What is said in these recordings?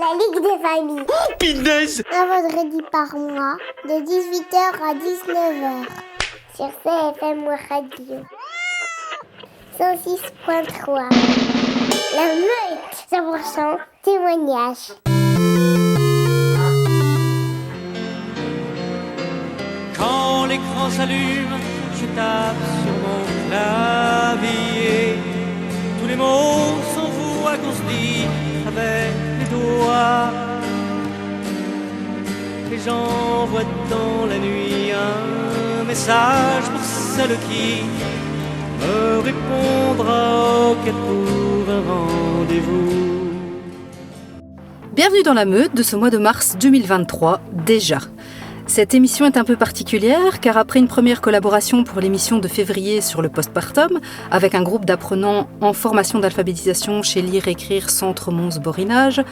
la Ligue des familles. Pinaise! Un vendredi par mois, de 18h à 19h. Sur CFM Radio. 106.3. La Meute, 100% témoignage. Quand l'écran s'allume, je tape sur mon clavier. Tous les mots s'envoient qu'on se dit avec les doigts. Et j'envoie dans la nuit un message pour celle qui me répondra au pour un rendez-vous. Bienvenue dans la Meute de ce mois de mars 2023, déjà. Cette émission est un peu particulière car après une première collaboration pour l'émission de février sur le postpartum avec un groupe d'apprenants en formation d'alphabétisation chez Lire Écrire Centre Mons Borinage,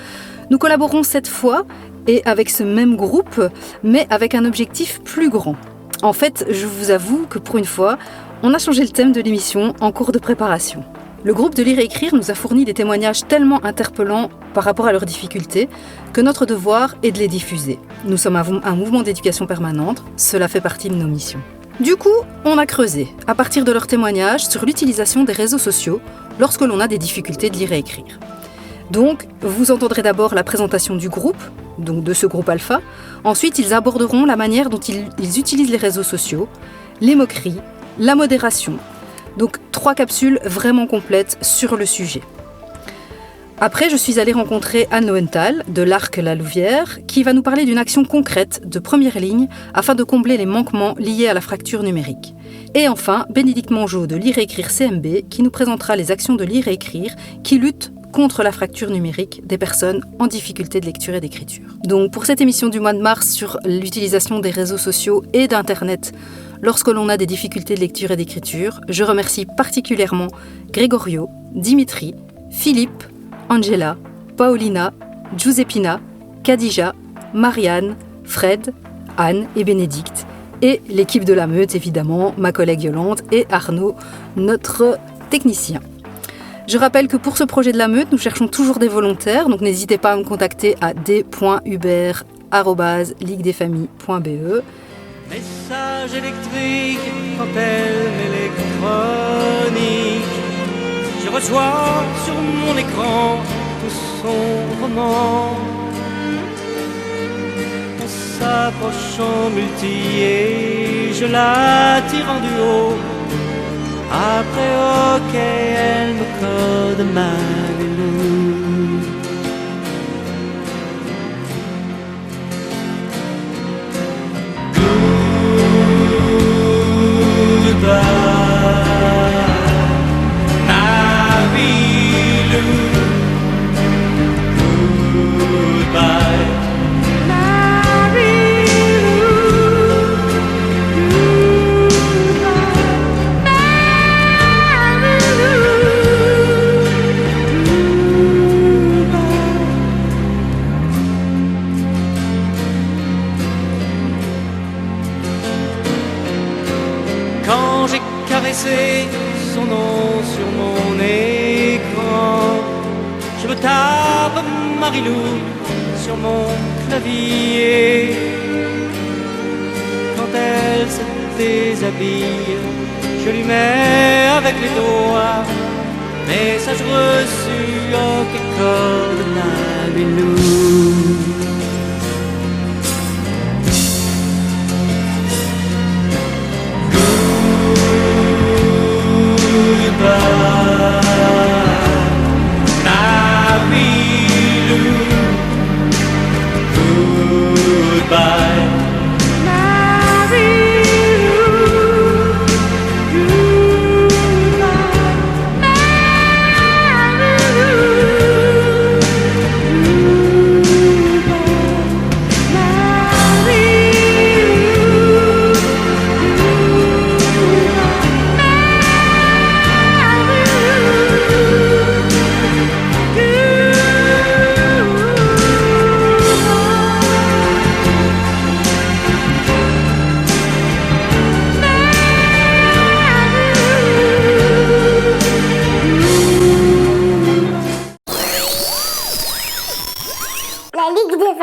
nous collaborons cette fois et avec ce même groupe mais avec un objectif plus grand. En fait, je vous avoue que pour une fois, on a changé le thème de l'émission en cours de préparation. Le groupe de Lire et Écrire nous a fourni des témoignages tellement interpellants par rapport à leurs difficultés que notre devoir est de les diffuser. Nous sommes un mouvement d'éducation permanente, cela fait partie de nos missions. Du coup, on a creusé, à partir de leurs témoignages, sur l'utilisation des réseaux sociaux lorsque l'on a des difficultés de lire et écrire. Donc, vous entendrez d'abord la présentation du groupe, donc de ce groupe alpha. Ensuite, ils aborderont la manière dont ils utilisent les réseaux sociaux, les moqueries, la modération. Donc 3 capsules vraiment complètes sur le sujet. Après, je suis allée rencontrer Anne Lowenthal de l'Arc-la-Louvière qui va nous parler d'une action concrète de première ligne afin de combler les manquements liés à la fracture numérique. Et enfin, Bénédicte Mongeau de Lire et Écrire CMB qui nous présentera les actions de Lire et Écrire qui luttent contre la fracture numérique des personnes en difficulté de lecture et d'écriture. Donc pour cette émission du mois de mars sur l'utilisation des réseaux sociaux et d'Internet lorsque l'on a des difficultés de lecture et d'écriture, je remercie particulièrement Grégorio, Dimitri, Philippe, Angela, Paolina, Giuseppina, Khadija, Marianne, Fred, Anne et Bénédicte, et l'équipe de la Meute évidemment, ma collègue Yolande et Arnaud, notre technicien. Je rappelle que pour ce projet de la Meute, nous cherchons toujours des volontaires, donc n'hésitez pas à me contacter à d.hubert@liguedesfamilles.be. Message électrique, antenne électronique. Je reçois sur mon écran tout son roman. On s'approche en multi et je la tire en duo. Après ok, elle me code ma vélo. Quand j'ai caressé son nom sur mon écran, je me tape Marilou sur mon clavier. Quand elle se déshabille, je lui mets avec les doigts message reçu au code de Nabilou.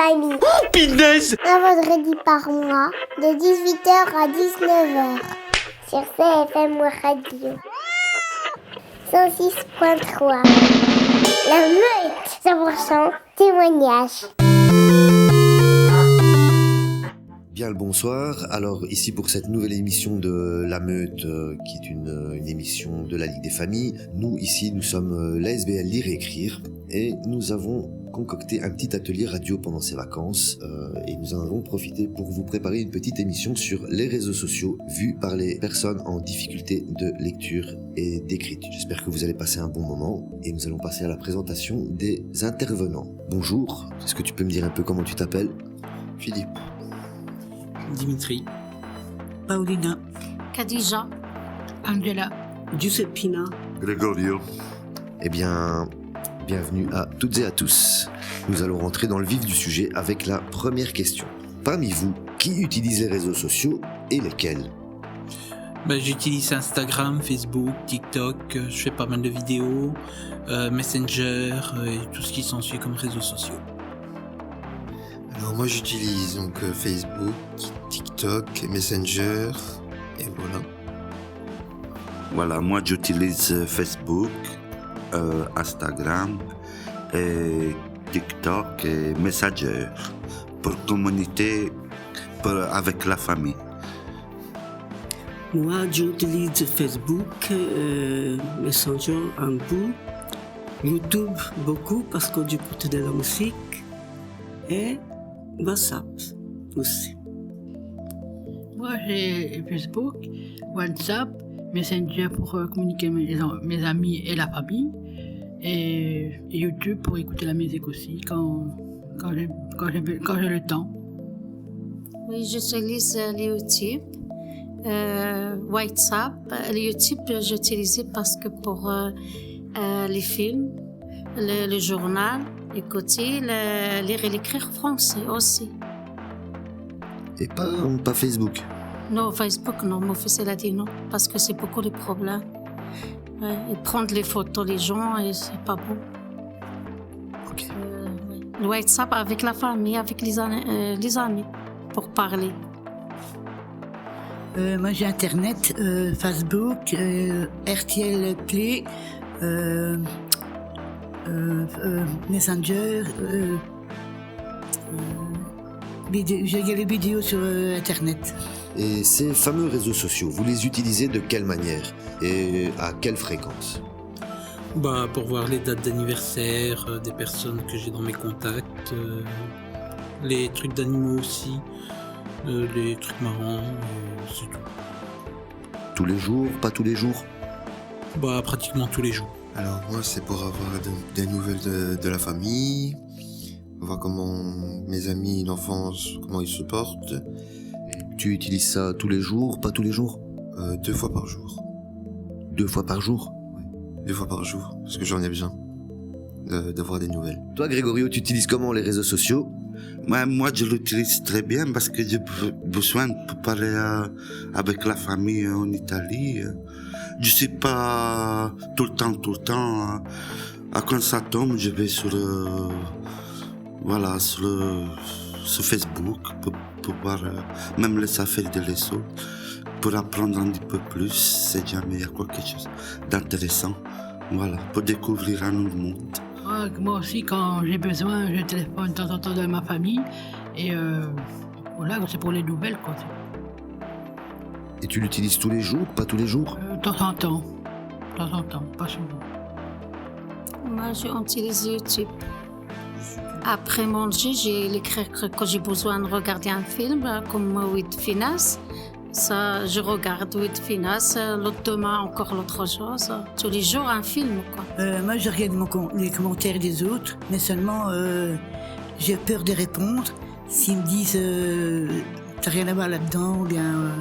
famille. Oh, punaise! Un vendredi par mois, de 18h à 19h. Sur CFM Radio. 106.3. La meute, 100% témoignage. Bien le bonsoir, alors ici pour cette nouvelle émission de La Meute, qui est une émission de la Ligue des Familles, nous ici nous sommes l'ASBL Lire et Écrire, et nous avons concocté un petit atelier radio pendant ces vacances, et nous en avons profité pour vous préparer une petite émission sur les réseaux sociaux vus par les personnes en difficulté de lecture et d'écriture. J'espère que vous allez passer un bon moment, et nous allons passer à la présentation des intervenants. Bonjour, est-ce que tu peux me dire un peu comment tu t'appelles ? Philippe. Dimitri, Paulina, Khadija, Angela, Giuseppina, Gregorio. Eh bien, bienvenue à toutes et à tous. Nous allons rentrer dans le vif du sujet avec la première question. Parmi vous, qui utilise les réseaux sociaux et lesquels ? J'utilise Instagram, Facebook, TikTok, je fais pas mal de vidéos, Messenger et tout ce qui s'ensuit comme réseaux sociaux. Alors moi j'utilise donc Facebook, TikTok, Messenger et voilà. Voilà, moi j'utilise Facebook, Instagram et TikTok et Messenger pour communiquer avec la famille. moi j'utilise Facebook, Messenger un peu, YouTube beaucoup parce que j'écoute de la musique et WhatsApp aussi. Moi j'ai Facebook, WhatsApp, Messenger pour communiquer mes amis et la famille, et YouTube pour écouter la musique aussi quand j'ai le temps. oui, j'utilise YouTube, WhatsApp. Le YouTube, j'utilisais parce que pour les films, le journal, écouter, lire et l'écrire français aussi. Et pas Facebook. Non, Facebook, non, mon fils il a dit non, parce que c'est beaucoup de problèmes. Ouais, et prendre les photos des gens, et c'est pas bon. Ok. Ouais. Le WhatsApp avec la famille, avec les amis, pour parler. Moi j'ai Internet, Facebook, RTL Play, Messenger, j'ai les vidéos sur Internet. Et ces fameux réseaux sociaux, vous les utilisez de quelle manière et à quelle fréquence ? Pour voir les dates d'anniversaire des personnes que j'ai dans mes contacts, les trucs d'animaux aussi, les trucs marrants, c'est tout. Tous les jours, pas tous les jours ? Pratiquement tous les jours. Alors moi c'est pour avoir des nouvelles de la famille, voir comment mes amis d'enfance, comment ils se portent. Tu utilises ça tous les jours, pas tous les jours ? 2 fois par jour. 2 fois par jour ? 2 fois par jour, parce que j'en ai besoin d'avoir des nouvelles. Toi Grégorio, tu utilises comment les réseaux sociaux ? Moi je l'utilise très bien parce que j'ai besoin de parler avec la famille en Italie. Je suis pas tout le temps. Quand ça tombe, je vais sur Facebook pour voir même les affaires de les autres, pour apprendre un petit peu plus, si jamais il y a quelque chose d'intéressant, pour découvrir un nouveau monde. Moi aussi, quand j'ai besoin, je téléphone de temps en temps de ma famille, et voilà, c'est pour les nouvelles, quoi. Et tu l'utilises tous les jours, pas tous les jours ? De temps en temps, pas souvent. Moi, j'utilise YouTube. Après manger, j'ai l'écrire quand j'ai besoin de regarder un film, comme With Finance. Ça, je regarde With Finance, l'autre demain encore l'autre chose. Tous les jours un film, quoi. Moi je regarde les commentaires des autres, mais seulement j'ai peur de répondre. S'ils me disent t'as rien à voir là-dedans, ou bien...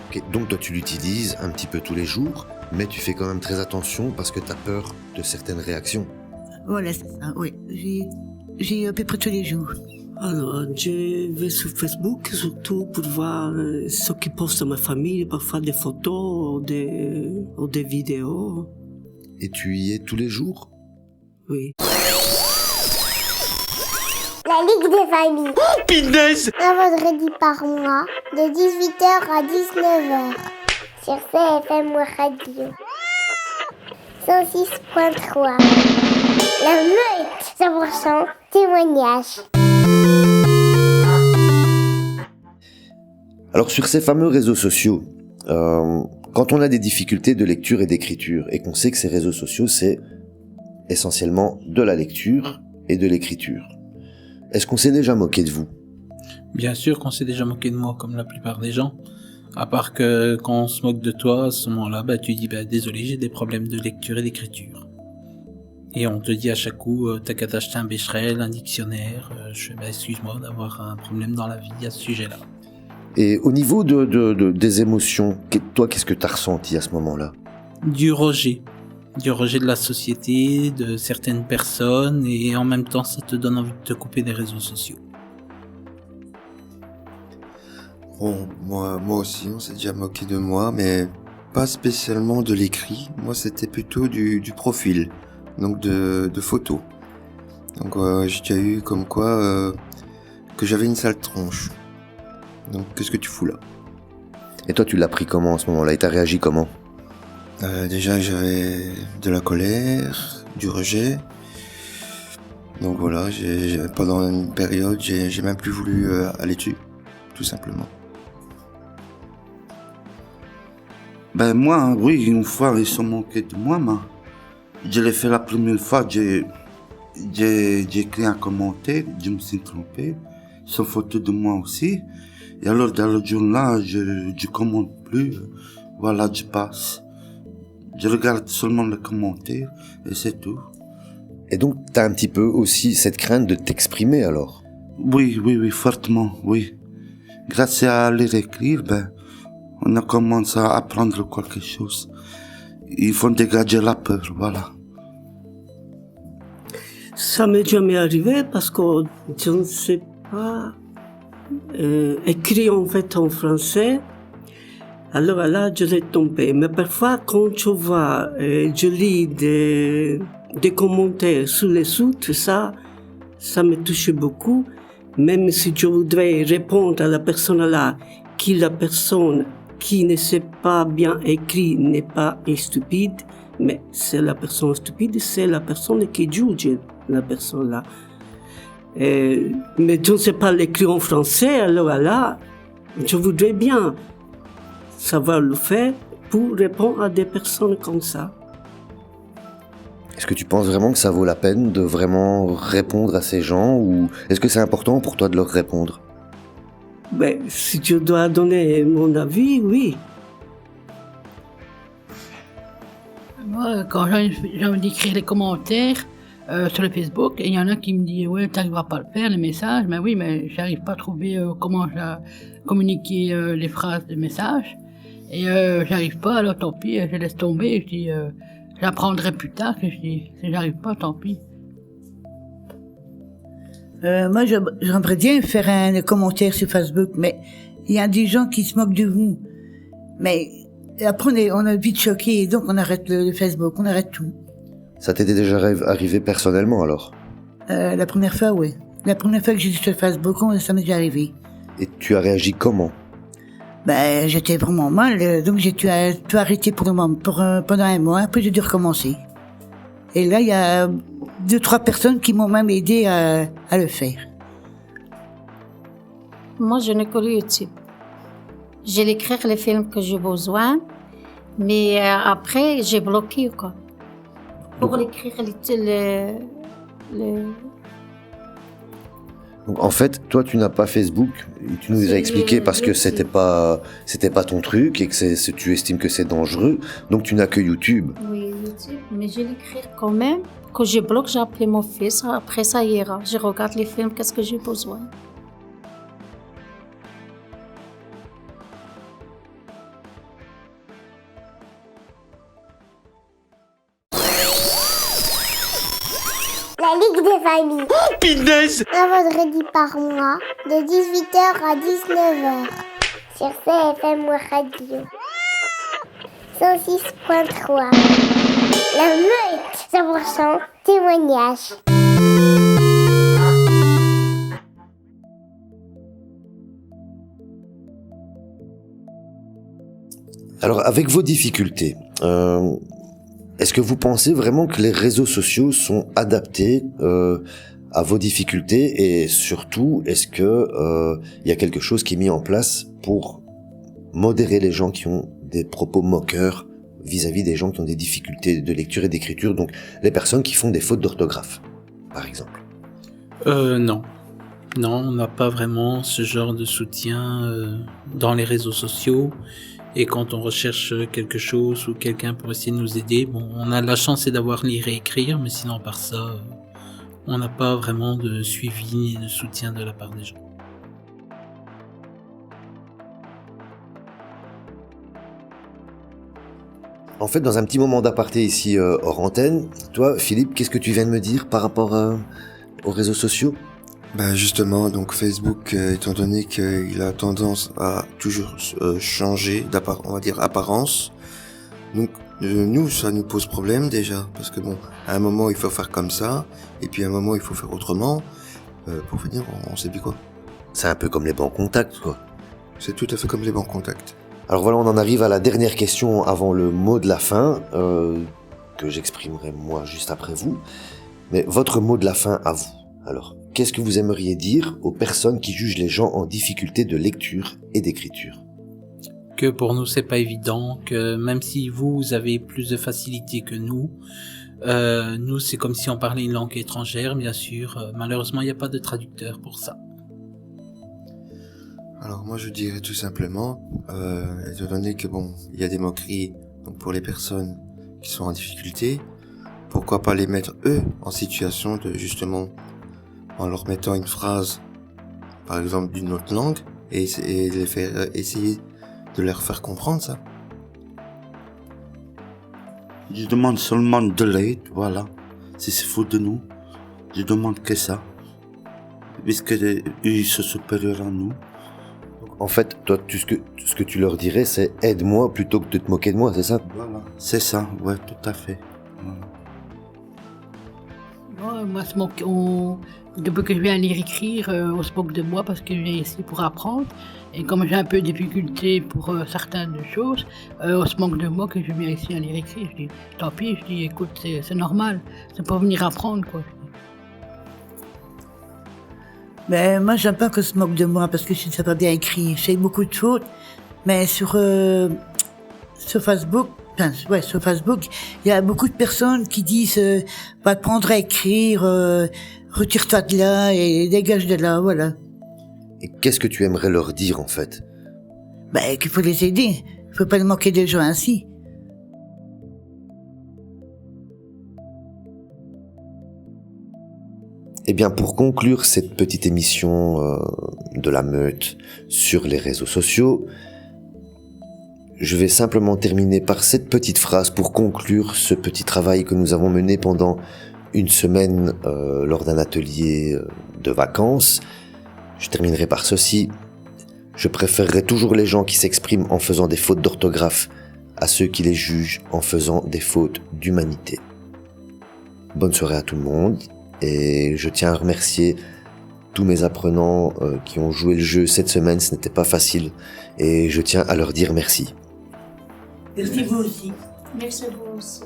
Ok, donc toi tu l'utilises un petit peu tous les jours, mais tu fais quand même très attention parce que tu as peur de certaines réactions. Voilà, c'est ça, oui. J'ai à peu près tous les jours. Alors, je vais sur Facebook surtout pour voir ce qui poste ma famille, parfois des photos ou des vidéos. Et tu y es tous les jours ? Oui. La Ligue des familles. Pinaise! Un vendredi par mois, de 18h à 19h. Sur CFM Radio. 106.3. La meute, 100% témoignage. Alors sur ces fameux réseaux sociaux, quand on a des difficultés de lecture et d'écriture, et qu'on sait que ces réseaux sociaux, c'est essentiellement de la lecture et de l'écriture, est-ce qu'on s'est déjà moqué de vous? Bien sûr qu'on s'est déjà moqué de moi, comme la plupart des gens. À part que quand on se moque de toi, à ce moment-là, tu dis désolé, j'ai des problèmes de lecture et d'écriture. Et on te dit à chaque coup, t'as qu'à t'acheter un Becherel, un dictionnaire. Je fais excuse-moi d'avoir un problème dans la vie à ce sujet-là. Et au niveau des émotions, toi, qu'est-ce que t'as ressenti à ce moment-là? Du rejet de la société, de certaines personnes, et en même temps, ça te donne envie de te couper des réseaux sociaux. Bon, moi aussi, on s'est déjà moqué de moi, mais pas spécialement de l'écrit. Moi, c'était plutôt du profil, donc de photos. Donc, j'ai déjà eu comme quoi que j'avais une sale tronche. Donc, qu'est-ce que tu fous là? Et toi, tu l'as pris comment à ce moment-là? Et t'as réagi comment? Déjà, j'avais de la colère, du rejet. Donc voilà, pendant une période, j'ai même plus voulu aller dessus, tout simplement. Moi, oui, une fois, ils sont moqués de moi, mais je l'ai fait la première fois, j'ai écrit un commentaire, je me suis trompé, ils sont photos de moi aussi. Et alors, dans le jour-là, je commente plus, voilà, je passe. Je regarde seulement les commentaires, et c'est tout. Et donc, t'as un petit peu aussi cette crainte de t'exprimer, alors? Oui, fortement, oui. Grâce à lire et écrire, on a commencé à apprendre quelque chose. Il faut dégager la peur, voilà. Ça m'est jamais arrivé parce que je ne sais pas écrire en fait en français. Alors là, je l'ai tombé. Mais parfois, quand je vois, je lis des commentaires sous les sous, ça me touche beaucoup. Même si je voudrais répondre à la personne là, la personne qui ne sait pas bien écrire n'est pas stupide, mais c'est la personne stupide, c'est la personne qui juge la personne là. Mais je ne sais pas l'écrire en français, alors là, je voudrais bien savoir le faire pour répondre à des personnes comme ça. Est-ce que tu penses vraiment que ça vaut la peine de vraiment répondre à ces gens, ou est-ce que c'est important pour toi de leur répondre? Si je dois donner mon avis, oui. Moi, quand j'ai envie d'écrire les commentaires sur le Facebook, et il y en a qui me disent « Ouais, tu n'arriveras pas à le faire, les messages. » Mais oui, mais je n'arrive pas à trouver comment communiquer les phrases de messages. Et j'arrive pas, alors tant pis, je laisse tomber. Je dis j'apprendrai plus tard. Je dis si j'arrive pas, tant pis. Moi, j'aimerais bien faire un commentaire sur Facebook, mais il y a des gens qui se moquent de vous. Mais après, on est vite choqués, donc on arrête le Facebook, on arrête tout. Ça t'était déjà arrivé personnellement, alors? La première fois, oui. La première fois que j'étais sur Facebook, ça m'est déjà arrivé. Et tu as réagi comment? J'étais vraiment mal, donc j'ai tout arrêté pendant un mois, après j'ai dû recommencer. Et là, il y a 2-3 personnes qui m'ont même aidé à le faire. Moi, je n'ai que le YouTube. J'ai l'écrire les films que j'ai besoin, mais après, j'ai bloqué, quoi. Pour l'écrire, Donc en fait, toi, tu n'as pas Facebook, et tu nous as expliqué parce que c'était pas ton truc et que tu estimes que c'est dangereux, donc tu n'as que YouTube. Oui, YouTube, mais je l'écrire quand même. Quand je bloque, j'ai appelé mon fils, après ça ira. Je regarde les films, qu'est-ce que j'ai besoin. La Ligue des familles. Pinaise! Un vendredi par mois, de 18h à 19h. Sur CFM Radio. 106.3. La meute, 100% témoignage. Alors, avec vos difficultés, est-ce que vous pensez vraiment que les réseaux sociaux sont adaptés à vos difficultés, et surtout, est-ce que y a quelque chose qui est mis en place pour modérer les gens qui ont des propos moqueurs vis-à-vis des gens qui ont des difficultés de lecture et d'écriture, donc les personnes qui font des fautes d'orthographe, par exemple? Non. Non, on n'a pas vraiment ce genre de soutien dans les réseaux sociaux. Et quand on recherche quelque chose ou quelqu'un pour essayer de nous aider, bon, on a la chance d'avoir lire et écrire, mais sinon, par ça, on n'a pas vraiment de suivi ni de soutien de la part des gens. En fait, dans un petit moment d'aparté ici hors antenne, toi, Philippe, qu'est-ce que tu viens de me dire par rapport aux réseaux sociaux? Bah justement, donc Facebook, étant donné qu'il a tendance à toujours changer on va dire apparence, donc nous, ça nous pose problème déjà, parce que bon, à un moment il faut faire comme ça, et puis à un moment il faut faire autrement, pour finir on sait plus quoi. C'est un peu comme les bancs contacts, quoi. C'est tout à fait comme les bancs contacts. Alors voilà, on en arrive à la dernière question avant le mot de la fin, que j'exprimerai moi juste après vous. Mais votre mot de la fin à vous, alors, qu'est-ce que vous aimeriez dire aux personnes qui jugent les gens en difficulté de lecture et d'écriture? Que pour nous c'est pas évident, que même si vous avez plus de facilité que nous c'est comme si on parlait une langue étrangère, bien sûr. Malheureusement, il n'y a pas de traducteur pour ça. Alors moi je dirais tout simplement, étant donné que bon, il y a des moqueries donc pour les personnes qui sont en difficulté, pourquoi pas les mettre eux en situation de justement, en leur mettant une phrase, par exemple d'une autre langue, et les faire essayer de leur faire comprendre ça. Je demande seulement de l'aide, voilà. Si c'est faux de nous, je demande que ça. Puisqu'ils sont supérieurs à nous. En fait, toi, ce que tu leur dirais, c'est « aide-moi » plutôt que de te moquer de moi, c'est ça? Voilà, c'est ça, ouais, tout à fait. Voilà. Ouais, moi, depuis que je viens lire écrire, on se moque de moi parce que je viens ici pour apprendre. Et comme j'ai un peu de difficulté pour certaines choses, on se moque de moi que je viens ici à lire écrire. Je dis, tant pis, je dis, écoute, c'est normal, c'est pour venir apprendre, quoi. Mais moi, j'aime pas qu'on se moque de moi parce que je ne sais pas bien écrire. J'ai beaucoup de fautes, mais sur Facebook, il y a beaucoup de personnes qui disent va te prendre à écrire, retire-toi de là et dégage de là, voilà. Et qu'est-ce que tu aimerais leur dire, en fait? Ben, qu'il faut les aider. Il faut pas les moquer des gens ainsi. Eh bien, pour conclure cette petite émission de la Meute sur les réseaux sociaux, je vais simplement terminer par cette petite phrase pour conclure ce petit travail que nous avons mené pendant une semaine lors d'un atelier de vacances. Je terminerai par ceci. Je préférerais toujours les gens qui s'expriment en faisant des fautes d'orthographe à ceux qui les jugent en faisant des fautes d'humanité. Bonne soirée à tout le monde. Et je tiens à remercier tous mes apprenants qui ont joué le jeu cette semaine. Ce n'était pas facile. Et je tiens à leur dire merci. Merci vous aussi. Merci à vous aussi.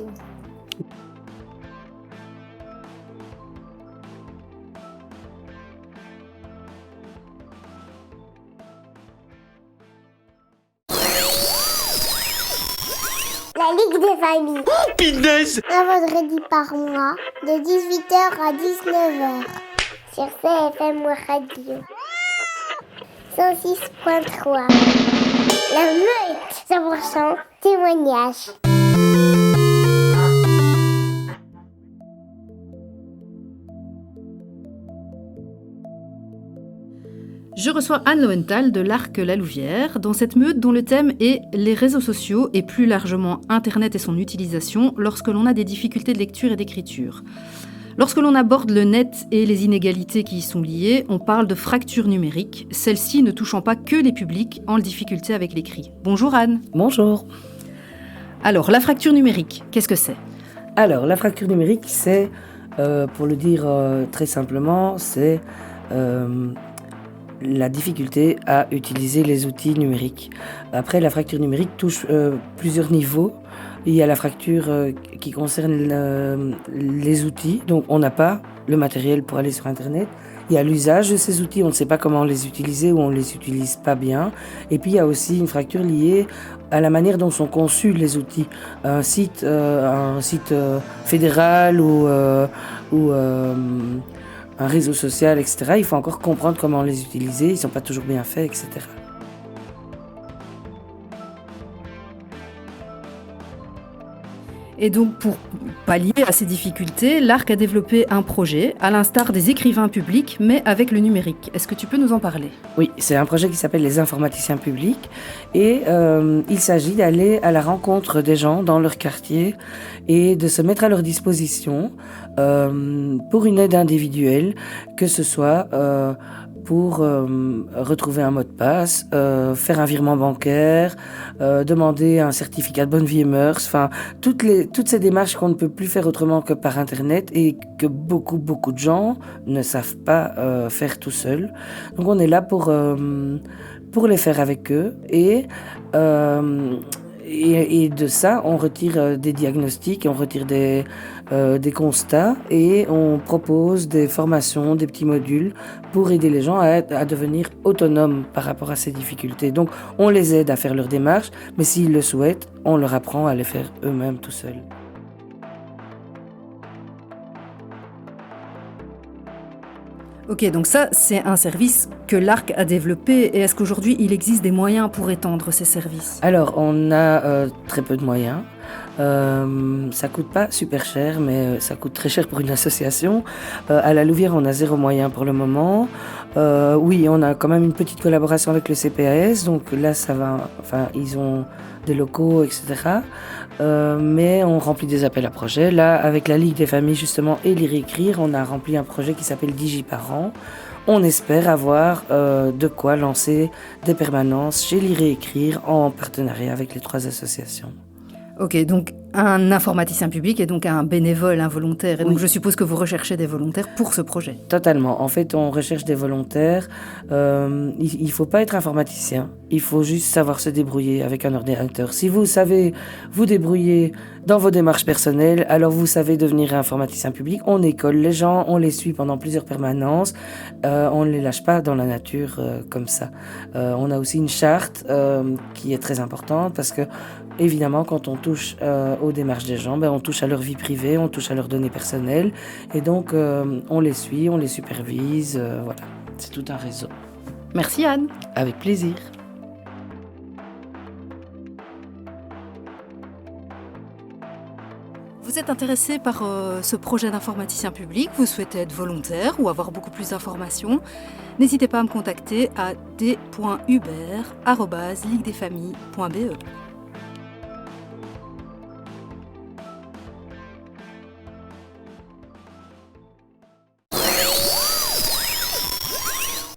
La Ligue des familles. Punaise! Un vendredi par mois, de 18h à 19h. Sur CFM Radio. 106.3. La Meute. 100% témoignage. Je reçois Anne Lowenthal de l'Arc-La Louvière dans cette meute dont le thème est les réseaux sociaux et plus largement Internet et son utilisation lorsque l'on a des difficultés de lecture et d'écriture. Lorsque l'on aborde le net et les inégalités qui y sont liées, on parle de fracture numérique, celle-ci ne touchant pas que les publics en difficulté avec l'écrit. Bonjour Anne. Bonjour. Alors, la fracture numérique, qu'est-ce que c'est ? Alors, la fracture numérique, c'est, pour le dire très simplement, c'est la difficulté à utiliser les outils numériques. Après, la fracture numérique touche plusieurs niveaux. Il y a la fracture qui concerne les outils, donc on n'a pas le matériel pour aller sur Internet. Il y a l'usage de ces outils, on ne sait pas comment les utiliser ou on ne les utilise pas bien. Et puis il y a aussi une fracture liée à la manière dont sont conçus les outils. Un site fédéral ou un réseau social, etc. Il faut encore comprendre comment les utiliser, ils ne sont pas toujours bien faits, etc. Et donc, pour pallier à ces difficultés, l'ARC a développé un projet, à l'instar des écrivains publics, mais avec le numérique. Est-ce que tu peux nous en parler ? Oui, c'est un projet qui s'appelle les informaticiens publics et il s'agit d'aller à la rencontre des gens dans leur quartier et de se mettre à leur disposition pour une aide individuelle, que ce soit pour retrouver un mot de passe, faire un virement bancaire, demander un certificat de bonne vie et mœurs, enfin toutes ces démarches qu'on ne peut plus faire autrement que par Internet et que beaucoup de gens ne savent pas faire tout seuls. Donc on est là pour les faire avec eux et de ça, on retire des diagnostics, on retire des constats et on propose des formations, des petits modules pour aider les gens à devenir autonomes par rapport à ces difficultés. Donc, on les aide à faire leur démarche, mais s'ils le souhaitent, on leur apprend à les faire eux-mêmes tout seuls. Ok, donc ça, c'est un service que l'ARC a développé. Et est-ce qu'aujourd'hui, il existe des moyens pour étendre ces services ? Alors, on a très peu de moyens. Ça coûte pas super cher, mais ça coûte très cher pour une association. À la Louvière, on a 0 moyen pour le moment. Oui, on a quand même une petite collaboration avec le CPAS, donc là, ça va. Enfin, ils ont des locaux, etc. Mais on remplit des appels à projets. Là, avec la Ligue des familles, justement, et Lire et Écrire, on a rempli un projet qui s'appelle DigiParents. On espère avoir de quoi lancer des permanences chez Lire et Écrire en partenariat avec les 3 associations. Ok, donc un informaticien public est donc un bénévole involontaire. Et donc je suppose que vous recherchez des volontaires pour ce projet. Totalement. En fait, on recherche des volontaires. Il ne faut pas être informaticien. Il faut juste savoir se débrouiller avec un ordinateur. Si vous savez vous débrouiller dans vos démarches personnelles, alors vous savez devenir informaticien public. On école les gens, on les suit pendant plusieurs permanences. On ne les lâche pas dans la nature comme ça. On a aussi une charte qui est très importante parce que, évidemment, quand on touche aux démarches des gens, on touche à leur vie privée, on touche à leurs données personnelles. Et donc, on les suit, on les supervise. Voilà, c'est tout un réseau. Merci Anne. Avec plaisir. Vous êtes intéressé par ce projet d'informaticien public, vous souhaitez être volontaire ou avoir beaucoup plus d'informations, n'hésitez pas à me contacter à d.hubert@liguedesfamilles.be.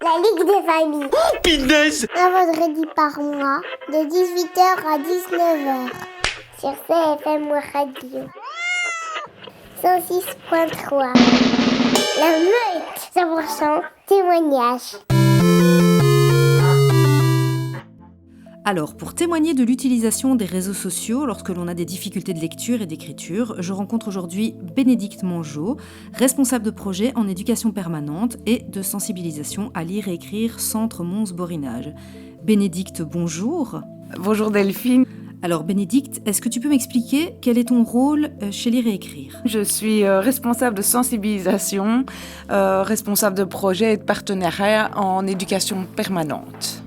La Ligue des familles. Oh, punaise! Un vendredi par mois, de 18h à 19h. Sur CFM Radio. 106.3. La meute. 100% témoignage. Alors, pour témoigner de l'utilisation des réseaux sociaux lorsque l'on a des difficultés de lecture et d'écriture, je rencontre aujourd'hui Bénédicte Mongeau, responsable de projet en éducation permanente et de sensibilisation à lire et écrire Centre Mons-Borinage. Bénédicte, bonjour. Bonjour Delphine. Alors Bénédicte, est-ce que tu peux m'expliquer quel est ton rôle chez Lire et Écrire ? Je suis responsable de sensibilisation, responsable de projet et de partenariat en éducation permanente.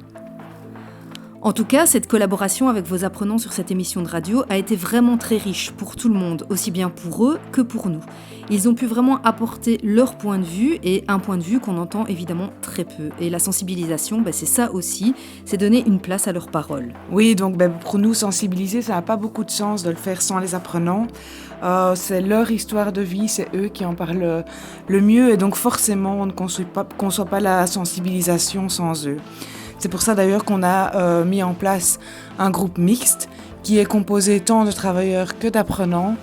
En tout cas, cette collaboration avec vos apprenants sur cette émission de radio a été vraiment très riche pour tout le monde, aussi bien pour eux que pour nous. Ils ont pu vraiment apporter leur point de vue et un point de vue qu'on entend évidemment très peu. Et la sensibilisation, c'est ça aussi, c'est donner une place à leurs paroles. Oui, donc pour nous, sensibiliser, ça n'a pas beaucoup de sens de le faire sans les apprenants. C'est leur histoire de vie, c'est eux qui en parlent le mieux et donc forcément, on ne conçoit pas la sensibilisation sans eux. C'est pour ça d'ailleurs qu'on a mis en place un groupe mixte qui est composé tant de travailleurs que d'apprenants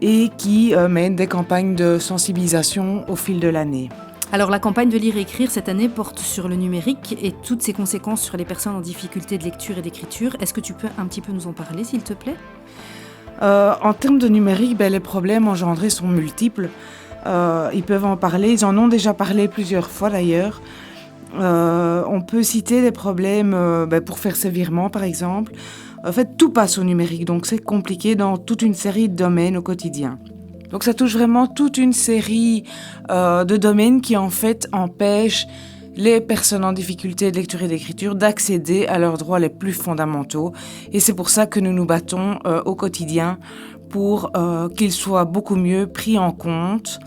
et qui mène des campagnes de sensibilisation au fil de l'année. Alors la campagne de Lire et Écrire cette année porte sur le numérique et toutes ses conséquences sur les personnes en difficulté de lecture et d'écriture. Est-ce que tu peux un petit peu nous en parler, s'il te plaît ? En termes de numérique, les problèmes engendrés sont multiples. Ils peuvent en parler, ils en ont déjà parlé plusieurs fois d'ailleurs. On peut citer des problèmes pour faire ses virements par exemple. En fait, tout passe au numérique, donc c'est compliqué dans toute une série de domaines au quotidien. Donc ça touche vraiment toute une série de domaines qui en fait empêchent les personnes en difficulté de lecture et d'écriture d'accéder à leurs droits les plus fondamentaux. Et c'est pour ça que nous nous battons au quotidien pour qu'ils soient beaucoup mieux pris en compte.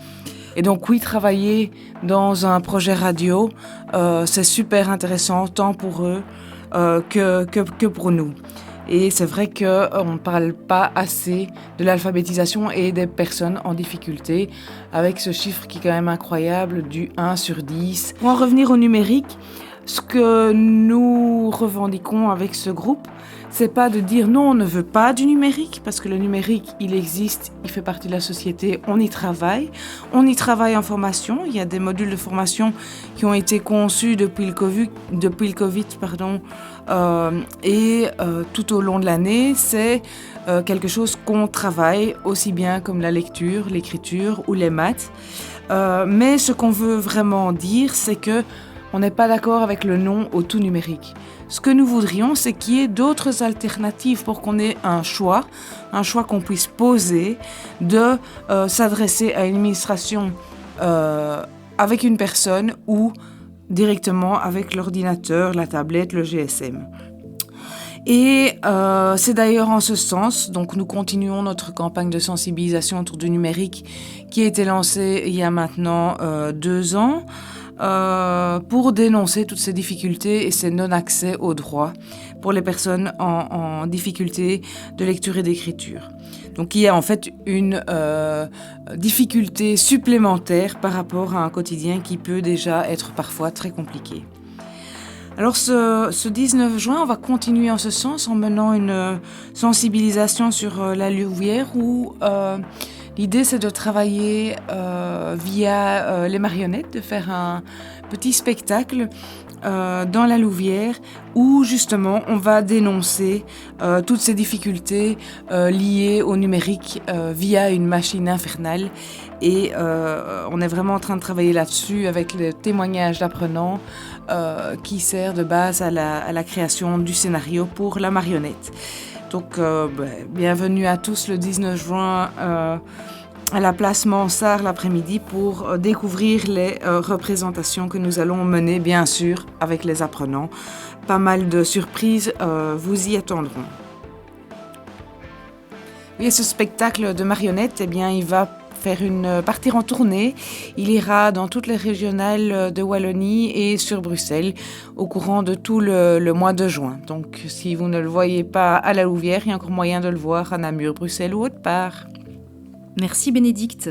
Et donc oui, travailler dans un projet radio, c'est super intéressant tant pour eux que pour nous. Et c'est vrai qu'on ne parle pas assez de l'alphabétisation et des personnes en difficulté, avec ce chiffre qui est quand même incroyable du 1 sur 10. Pour en revenir au numérique, ce que nous revendiquons avec ce groupe, c'est pas de dire non, on ne veut pas du numérique, parce que le numérique, il existe, il fait partie de la société, on y travaille en formation. Il y a des modules de formation qui ont été conçus depuis le Covid, et tout au long de l'année, c'est quelque chose qu'on travaille aussi bien comme la lecture, l'écriture ou les maths. Mais ce qu'on veut vraiment dire, c'est que on n'est pas d'accord avec le non au tout numérique. Ce que nous voudrions, c'est qu'il y ait d'autres alternatives pour qu'on ait un choix qu'on puisse poser de s'adresser à une administration avec une personne ou directement avec l'ordinateur, la tablette, le GSM. Et c'est d'ailleurs en ce sens, donc nous continuons notre campagne de sensibilisation autour du numérique qui a été lancée il y a maintenant 2 ans. Pour dénoncer toutes ces difficultés et ces non-accès aux droits pour les personnes en difficulté de lecture et d'écriture. Donc il y a en fait une difficulté supplémentaire par rapport à un quotidien qui peut déjà être parfois très compliqué. Alors ce 19 juin, on va continuer en ce sens en menant une sensibilisation sur la Louvière où l'idée, c'est de travailler via les marionnettes, de faire un petit spectacle dans la Louvière où justement on va dénoncer toutes ces difficultés liées au numérique via une machine infernale. Et on est vraiment en train de travailler là-dessus avec le témoignage d'apprenants qui sert de base à la création du scénario pour la marionnette. Donc, bienvenue à tous le 19 juin à la place Mansart l'après-midi pour découvrir les représentations que nous allons mener, bien sûr, avec les apprenants. Pas mal de surprises vous y attendront. Oui, ce spectacle de marionnettes, il va partir en tournée. Il ira dans toutes les régionales de Wallonie et sur Bruxelles au courant de tout le mois de juin. Donc, si vous ne le voyez pas à la Louvière, il y a encore moyen de le voir à Namur, Bruxelles ou autre part. Merci Bénédicte.